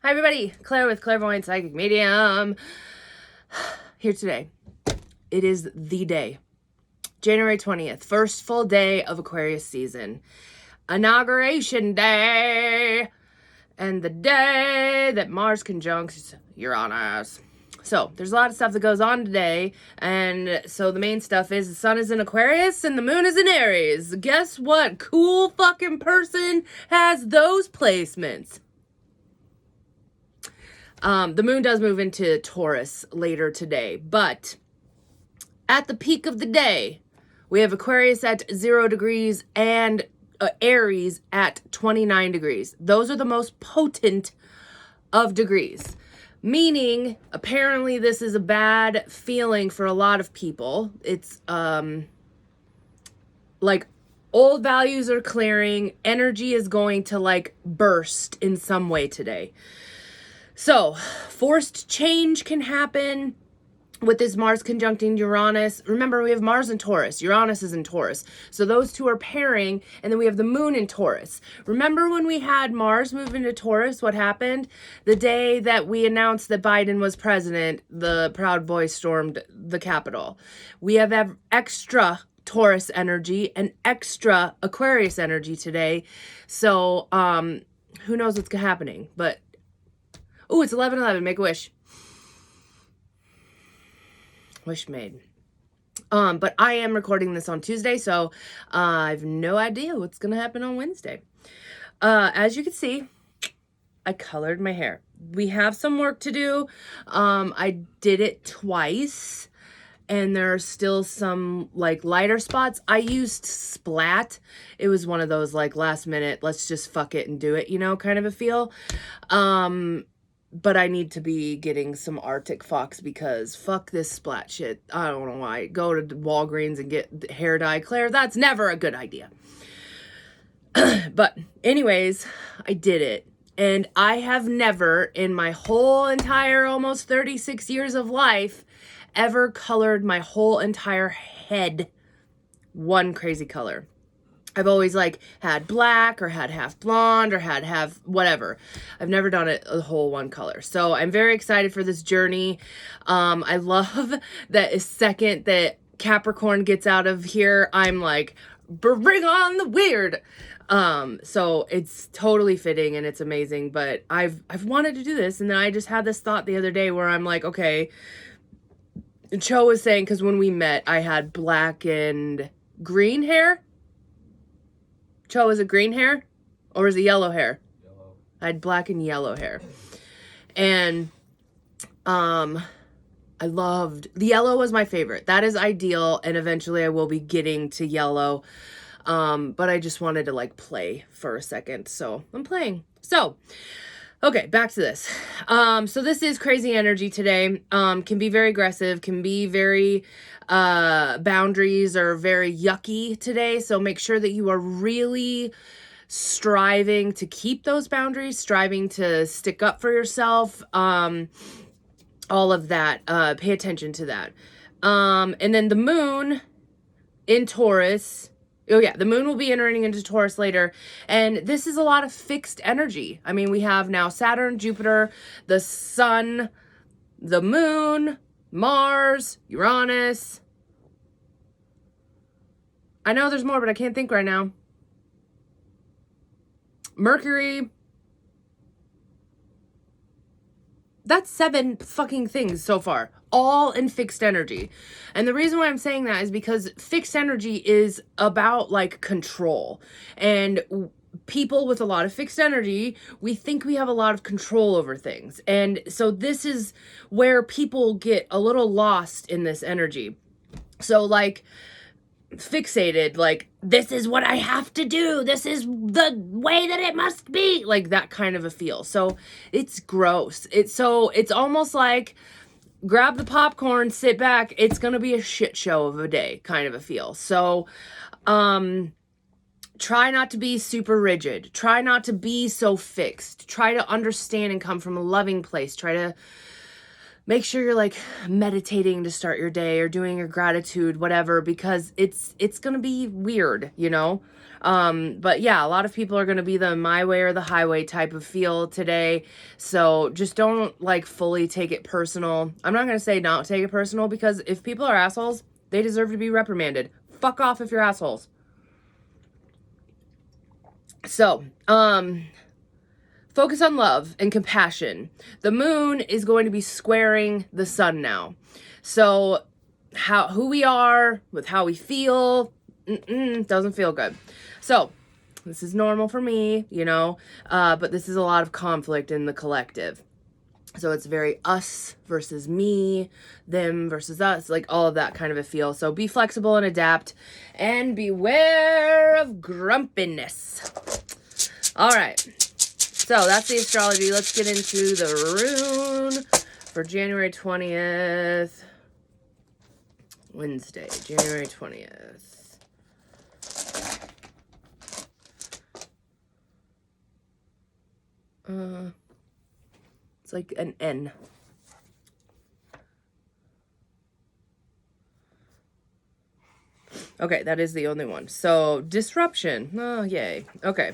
Hi everybody, Claire with Clairvoyant Psychic Medium. Here today. It is the day. January 20th, first full day of Aquarius season. Inauguration day. And the day that Mars conjuncts Uranus. So, there's a lot of stuff that goes on today. And so the main stuff is the sun is in Aquarius and the moon is in Aries. Guess what? Cool fucking person has those placements. The moon does move into Taurus later today, but at the peak of the day, we have Aquarius at 0 degrees and Aries at 29 degrees. Those are the most potent of degrees, meaning apparently this is a bad feeling for a lot of people. It's like old values are clearing, energy is going to like burst in some way today. So, forced change can happen with this Mars conjuncting Uranus. Remember, we have Mars in Taurus. Uranus is in Taurus. So those two are pairing, and then we have the moon in Taurus. Remember when we had Mars move into Taurus, what happened? The day that we announced that Biden was president, the Proud Boys stormed the Capitol. We have extra Taurus energy and extra Aquarius energy today. So, who knows what's happening, but oh, it's 11/11. Make a wish. Wish made. But I am recording this on Tuesday, so I have no idea what's going to happen on Wednesday. As you can see, I colored my hair. We have some work to do. I did it twice, and there are still some like lighter spots. I used Splat. It was one of those like last minute, let's just fuck it and do it, you know, kind of a feel. But I need to be getting some Arctic Fox because fuck this Splat shit. I don't know why. Go to Walgreens and get hair dye, Claire. That's never a good idea. But anyways, I did it. And I have never in my whole entire almost 36 years of life ever colored my whole entire head one crazy color. I've always like had black or had half blonde or had half whatever. I've never done it a whole one color. So I'm very excited for this journey. I love that a second that Capricorn gets out of here, I'm like, bring on the weird. So it's totally fitting and it's amazing, but I've wanted to do this. And then I just had this thought the other day where I'm like, okay, Cho was saying, because when we met, I had black and green hair. Cho, is it green hair or is it yellow hair? Yellow. I had black and yellow hair. And I loved the yellow was my favorite. That is ideal, and eventually I will be getting to yellow. But I just wanted to like play for a second. So I'm playing. So okay, back to this. So this is crazy energy today. Can be very aggressive, can be very boundaries are very yucky today. So make sure that you are really striving to keep those boundaries, striving to stick up for yourself. All of that. Pay attention to that. And then the moon in Taurus. Oh yeah, the moon will be entering into Taurus later, and this is a lot of fixed energy. I mean, we have now Saturn, Jupiter, the sun, the moon, Mars, Uranus. I know there's more, but I can't think right now. Mercury. That's 7 fucking things so far, all in fixed energy. And the reason why I'm saying that is because fixed energy is about like control. And people with a lot of fixed energy, we think we have a lot of control over things. And so this is where people get a little lost in this energy. So like fixated, like this is what I have to do, this is the way that it must be, like that kind of a feel. So it's gross. It's almost like grab the popcorn, sit back, it's gonna be a shit show of a day kind of a feel. So try not to be super rigid, try not to be so fixed, try to understand and come from a loving place, try to make sure you're like meditating to start your day or doing your gratitude, whatever, because it's going to be weird, you know? But yeah, a lot of people are going to be the my way or the highway type of feel today. So just don't like fully take it personal. I'm not going to say not take it personal, because if people are assholes, they deserve to be reprimanded. Fuck off if you're assholes. So, focus on love and compassion. The moon is going to be squaring the sun now. So who we are with how we feel doesn't feel good. So this is normal for me, you know, but this is a lot of conflict in the collective. So it's very us versus me, them versus us, like all of that kind of a feel. So be flexible and adapt, and beware of grumpiness. All right. So that's the astrology. Let's get into the rune for January 20th. Wednesday, January 20th. It's like an N. Okay, that is the only one. So, disruption. Oh, yay. Okay.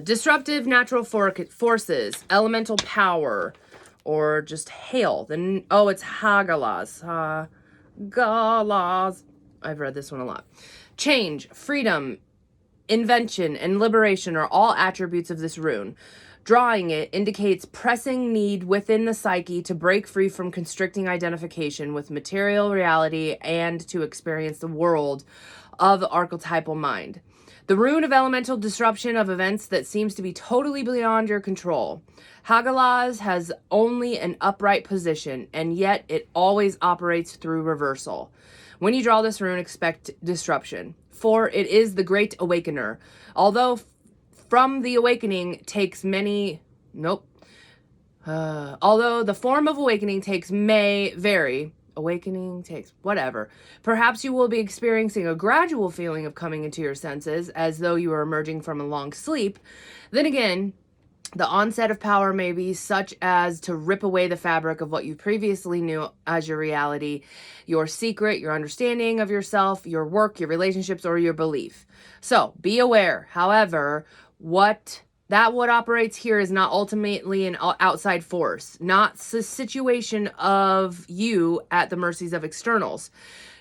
Disruptive natural forces, elemental power, or just hail. Then, oh, it's Hagalaz. Hagalaz. I've read this one a lot. Change, freedom, invention, and liberation are all attributes of this rune. Drawing it indicates pressing need within the psyche to break free from constricting identification with material reality and to experience the world of the archetypal mind. The rune of elemental disruption of events that seems to be totally beyond your control. Hagalaz has only an upright position, and yet it always operates through reversal. When you draw this rune, expect disruption, for it is the great awakener. Although from the awakening takes many... although the form of awakening may vary... Awakening takes whatever. Perhaps you will be experiencing a gradual feeling of coming into your senses, as though you are emerging from a long sleep. Then again, the onset of power may be such as to rip away the fabric of what you previously knew as your reality, your secret, your understanding of yourself, your work, your relationships, or your belief. So be aware. However, what operates here is not ultimately an outside force, not the situation of you at the mercies of externals.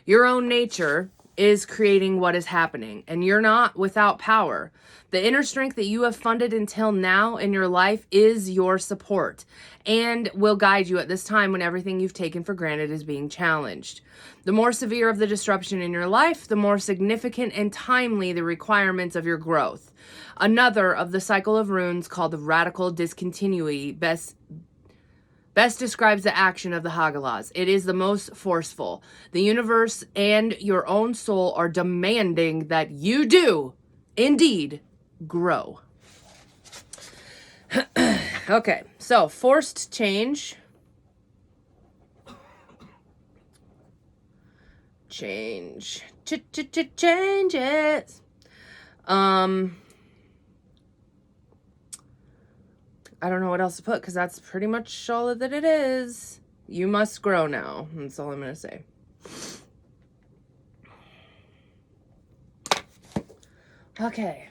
Your own nature is creating what is happening, and you're not without power. The inner strength that you have funded until now in your life is your support and will guide you at this time when everything you've taken for granted is being challenged. The more severe of the disruption in your life, the more significant and timely the requirements of your growth. Another of the cycle of runes called the radical discontinuity best describes the action of the Hagalaz. It is the most forceful. The universe and your own soul are demanding that you do indeed grow. Okay, so forced change. Changes. I don't know what else to put, because that's pretty much all that it is. You must grow now. That's all I'm going to say. Okay.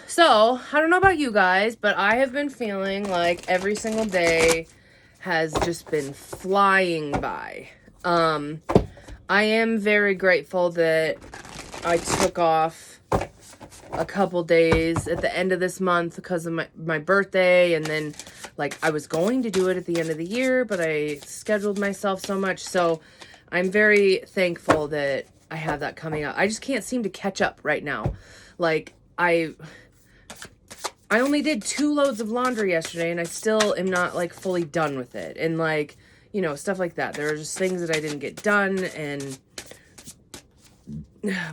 So, I don't know about you guys, but I have been feeling like every single day has just been flying by. I am very grateful that I took off a couple days at the end of this month because of my birthday, and then like I was going to do it at the end of the year, but I scheduled myself so much. So I'm very thankful that I have that coming up. I just can't seem to catch up right now. Like I only did 2 loads of laundry yesterday, and I still am not like fully done with it. And like, you know, stuff like that. There are just things that I didn't get done, and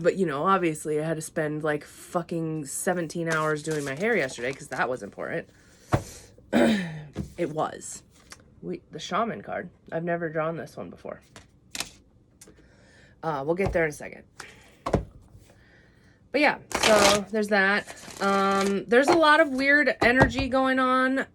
but you know, obviously I had to spend like fucking 17 hours doing my hair yesterday because that was important. It was. The shaman card. I've never drawn this one before. We'll get there in a second. But yeah, so there's that. There's a lot of weird energy going on.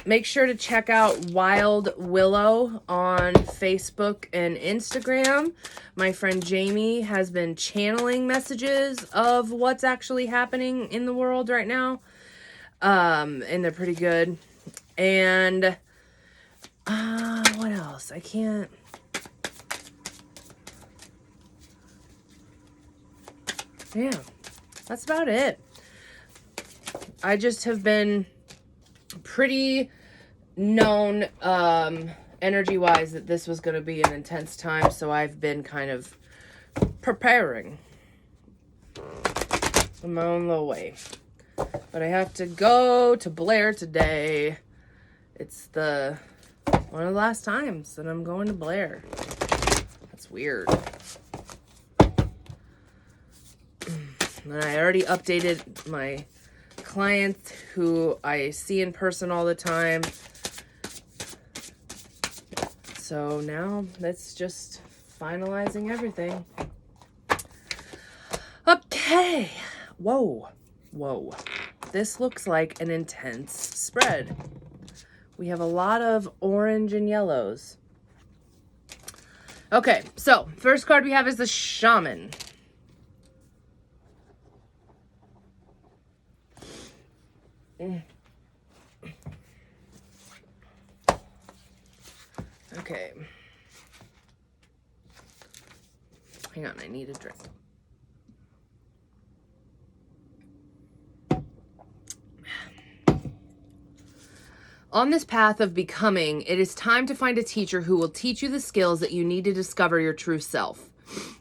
Make sure to check out Wild Willow on Facebook and Instagram. My friend Jamie has been channeling messages of what's actually happening in the world right now. And they're pretty good. And what else? I can't. Yeah, that's about it. I just have been pretty known energy-wise that this was going to be an intense time, so I've been kind of preparing in my own little way. But I have to go to Blair today. It's one of the last times that I'm going to Blair. That's weird. And I already updated my clients who I see in person all the time. So now that's just finalizing everything. Okay. Whoa. This looks like an intense spread. We have a lot of orange and yellows. Okay, so first card we have is the Shaman. Okay. Hang on, I need a drink. On this path of becoming, it is time to find a teacher who will teach you the skills that you need to discover your true self,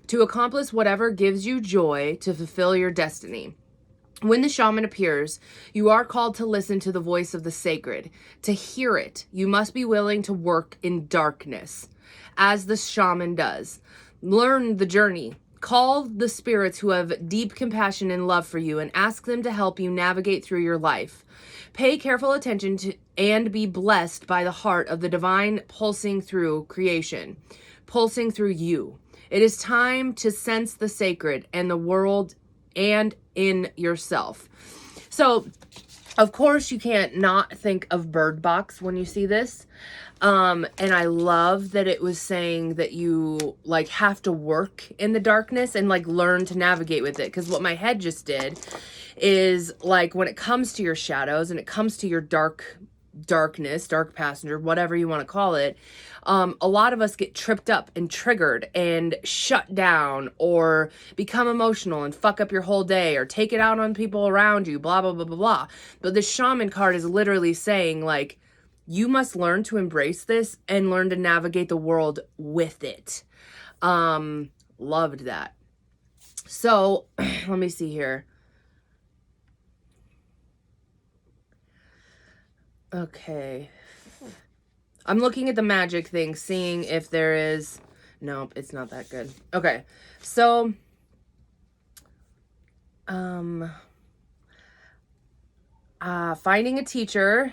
to accomplish whatever gives you joy, to fulfill your destiny. When the shaman appears, you are called to listen to the voice of the sacred. To hear it, you must be willing to work in darkness, as the shaman does. Learn the journey. Call the spirits who have deep compassion and love for you and ask them to help you navigate through your life. Pay careful attention to and be blessed by the heart of the divine pulsing through creation, pulsing through you. It is time to sense the sacred and the world and in yourself. So, of course, you can't not think of Bird Box when you see this. And I love that it was saying that you like have to work in the darkness and like learn to navigate with it. Because what my head just did is like when it comes to your shadows and it comes to your darkness, dark passenger, whatever you want to call it, a lot of us get tripped up and triggered and shut down or become emotional and fuck up your whole day or take it out on people around you, blah, blah, blah, blah, blah. But the shaman card is literally saying like, you must learn to embrace this and learn to navigate the world with it. Loved that. So let me see here. Okay. I'm looking at the magic thing, seeing if there is... Nope, it's not that good. Okay, so... finding a teacher...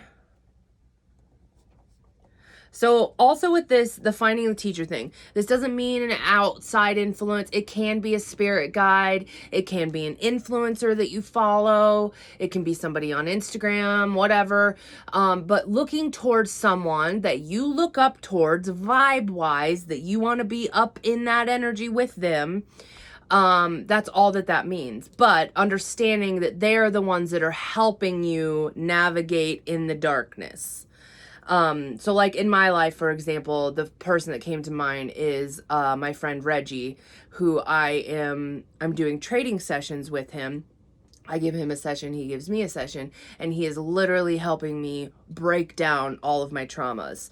So also with this, the finding the teacher thing, this doesn't mean an outside influence. It can be a spirit guide. It can be an influencer that you follow. It can be somebody on Instagram, whatever. But looking towards someone that you look up towards vibe-wise, that you want to be up in that energy with them. That's all that means. But understanding that they're the ones that are helping you navigate in the darkness. So like in my life, for example, the person that came to mind is, my friend Reggie, who I'm doing trading sessions with him. I give him a session, he gives me a session, and he is literally helping me break down all of my traumas.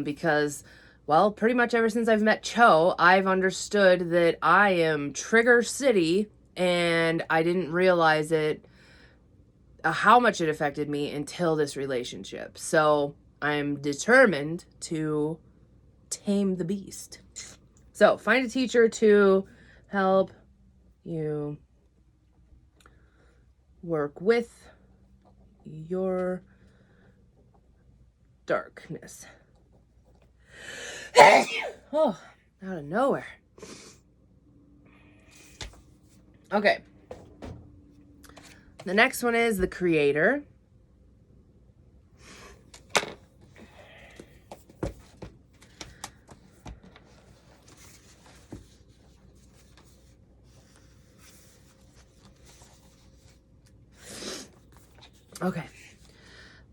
Because, well, pretty much ever since I've met Cho, I've understood that I am Trigger City, and I didn't realize it, how much it affected me until this relationship. So I'm determined to tame the beast. So find a teacher to help you work with your darkness. Oh, out of nowhere. Okay. The next one is the Creator. Okay.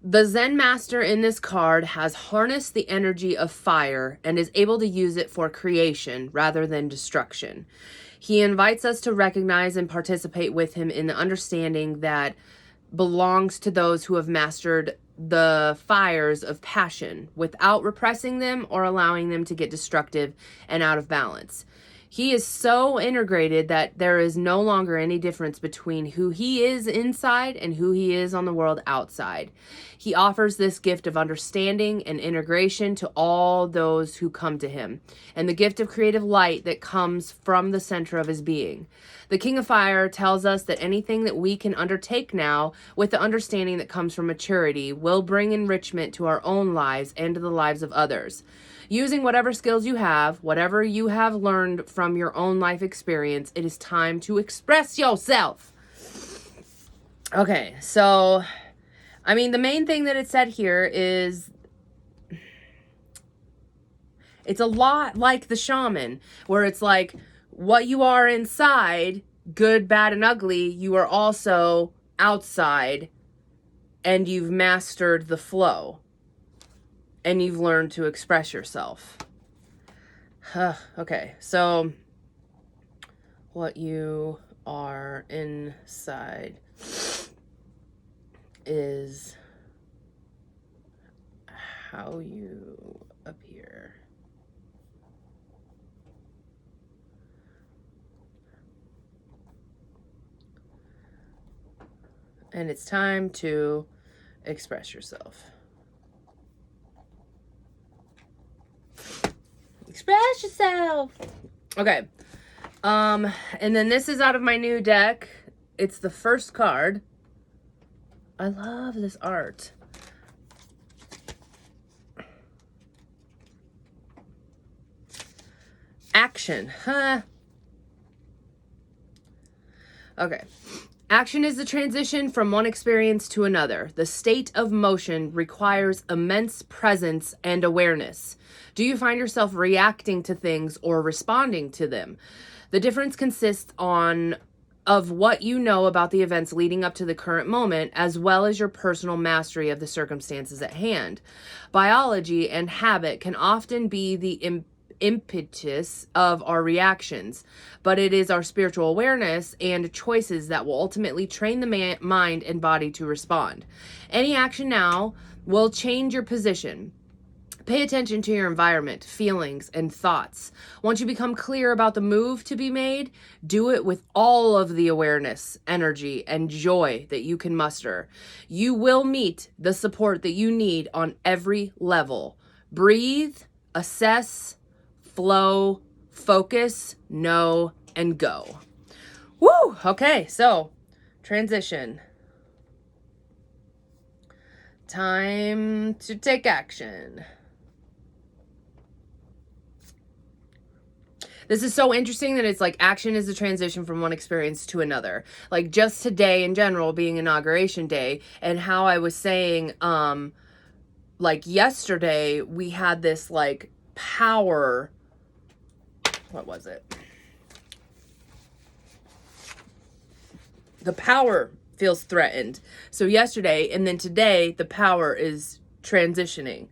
The Zen Master in this card has harnessed the energy of fire and is able to use it for creation rather than destruction. He invites us to recognize and participate with him in the understanding that belongs to those who have mastered the fires of passion without repressing them or allowing them to get destructive and out of balance. He is so integrated that there is no longer any difference between who he is inside and who he is on the world outside. He offers this gift of understanding and integration to all those who come to him, and the gift of creative light that comes from the center of his being. The King of Fire tells us that anything that we can undertake now with the understanding that comes from maturity will bring enrichment to our own lives and to the lives of others. Using whatever skills you have, whatever you have learned from your own life experience, it is time to express yourself. Okay, so, I mean, the main thing that it said here is it's a lot like the shaman, where it's like what you are inside, good, bad, and ugly, you are also outside, and you've mastered the flow. And you've learned to express yourself. Okay, so what you are inside is how you appear. And it's time to express yourself. Express yourself. Okay. And then this is out of my new deck. It's the first card. I love this art. Action. Huh. Okay. Action is the transition from one experience to another. The state of motion requires immense presence and awareness. Do you find yourself reacting to things or responding to them? The difference consists of what you know about the events leading up to the current moment, as well as your personal mastery of the circumstances at hand. Biology and habit can often be the impetus of our reactions, but it is our spiritual awareness and choices that will ultimately train the mind and body to respond. Any action now will change your position. Pay attention to your environment, feelings, and thoughts. Once you become clear about the move to be made, do it with all of the awareness, energy, and joy that you can muster. You will meet the support that you need on every level. Breathe, assess, flow, focus, know, and go. Woo! Okay, so transition. Time to take action. This is so interesting that it's like action is the transition from one experience to another. Like just today in general being Inauguration Day, and how I was saying, like yesterday we had this like power, what was it? The power feels threatened. So yesterday and then today the power is transitioning.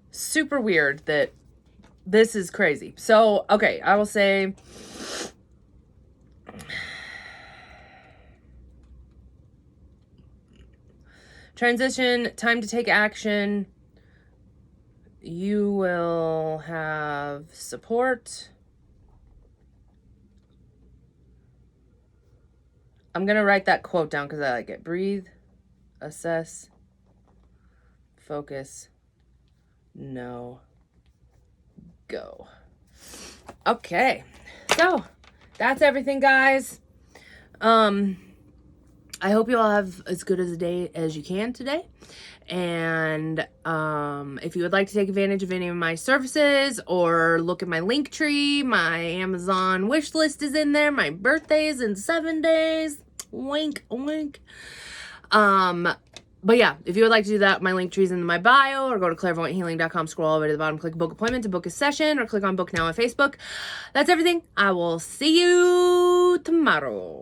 Super weird that this is crazy. So, okay, I will say transition, time to take action. You will have support. I'm going to write that quote down because I like it. Breathe, assess, focus, know, go. Okay, so that's everything, guys. I hope you all have as good as a day as you can today. And if you would like to take advantage of any of my services or look at my link tree, my Amazon wish list is in there. My birthday is in 7 days. Wink, wink. But yeah, if you would like to do that, my link tree is in my bio, or go to clairvoyanthealing.com, scroll all the way to the bottom, click book appointment to book a session, or click on book now on Facebook. That's everything. I will see you tomorrow.